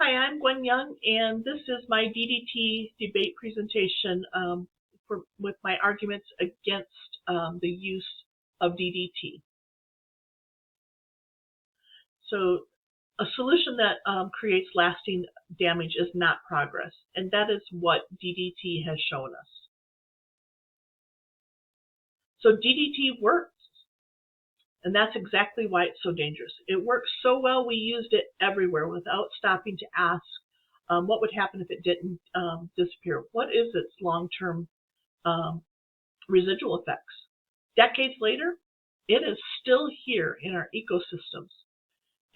Hi, I'm Gwen Young, and this is my DDT debate presentation with my arguments against the use of DDT. So, a solution that creates lasting damage is not progress, and that is what DDT has shown us. So DDT works, and that's exactly why it's so dangerous. It works so well we used it everywhere without stopping to ask what would happen if it didn't disappear. What is its long-term residual effects? Decades later, it is still here in our ecosystems,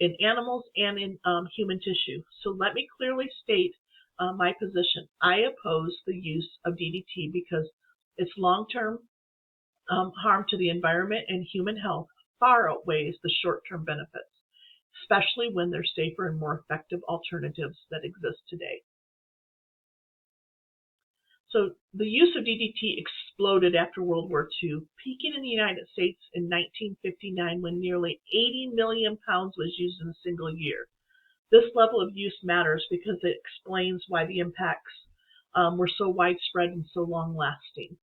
in animals and in human tissue. So let me clearly state my position. I oppose the use of DDT because its long-term harm to the environment and human health far outweighs the short-term benefits, especially when there's safer and more effective alternatives that exist today. So the use of DDT exploded after World War II, peaking in the United States in 1959 when nearly 80 million pounds was used in a single year. This level of use matters because it explains why the impacts were so widespread and so long-lasting.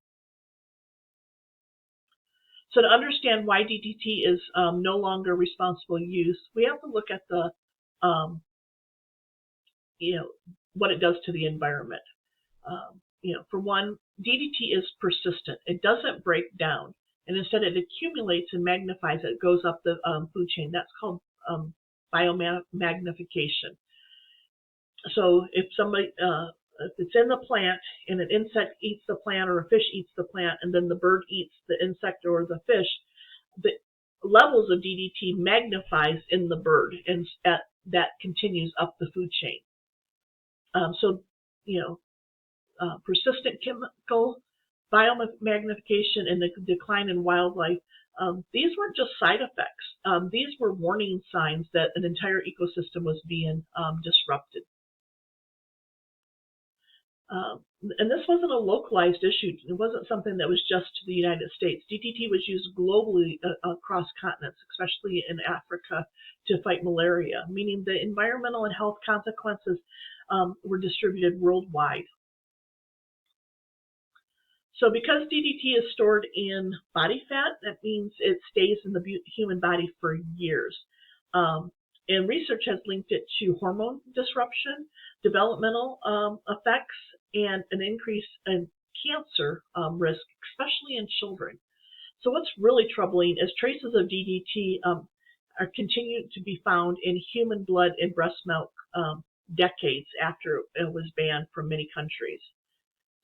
So to understand why DDT is no longer responsible use, we have to look at the, what it does to the environment. For one, DDT is persistent. It doesn't break down, and instead it accumulates and magnifies. It goes up the food chain. That's called biomagnification. So if somebody if it's in the plant and an insect eats the plant or a fish eats the plant and then the bird eats the insect or the fish, the levels of DDT magnifies in the bird, and that continues up the food chain. Persistent chemical biomagnification and the decline in wildlife, these weren't just side effects. These were warning signs that an entire ecosystem was being disrupted. And this wasn't a localized issue. It wasn't something that was just to the United States. DDT was used globally across continents, especially in Africa, to fight malaria, meaning the environmental and health consequences were distributed worldwide. So because DDT is stored in body fat, that means it stays in the human body for years. And research has linked it to hormone disruption, developmental effects, and an increase in cancer risk, especially in children. So what's really troubling is traces of DDT are continued to be found in human blood and breast milk decades after it was banned from many countries.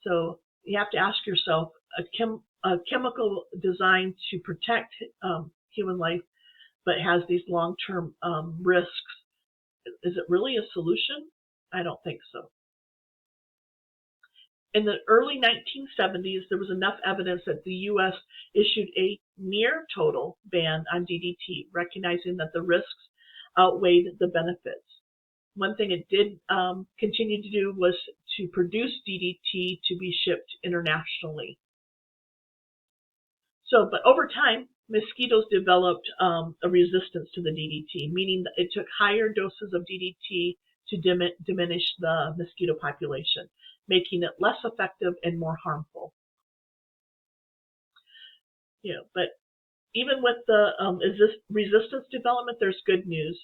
So you have to ask yourself, a chemical designed to protect human life but has these long-term risks, is it really a solution? I don't think so. In the early 1970s, there was enough evidence that the U.S. issued a near-total ban on DDT, recognizing that the risks outweighed the benefits. One thing it did continue to do was to produce DDT to be shipped internationally. But over time, mosquitoes developed a resistance to the DDT, meaning that it took higher doses of DDT to diminish the mosquito population, making it less effective and more harmful. But even with the resistance development, there's good news.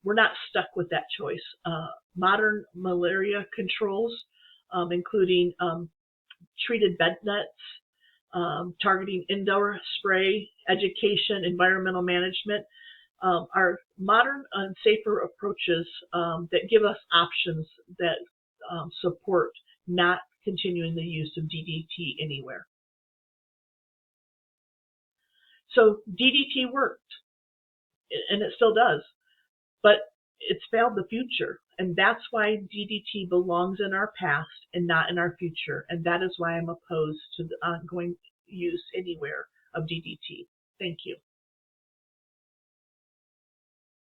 We're not stuck with that choice. Modern malaria controls, including treated bed nets, targeting indoor spray, education, environmental management, are modern and safer approaches that give us options that support not continuing the use of DDT anywhere. So DDT worked, and it still does, but it's failed the future, and that's why DDT belongs in our past and not in our future, and that is why I'm opposed to the ongoing use anywhere of DDT. Thank you.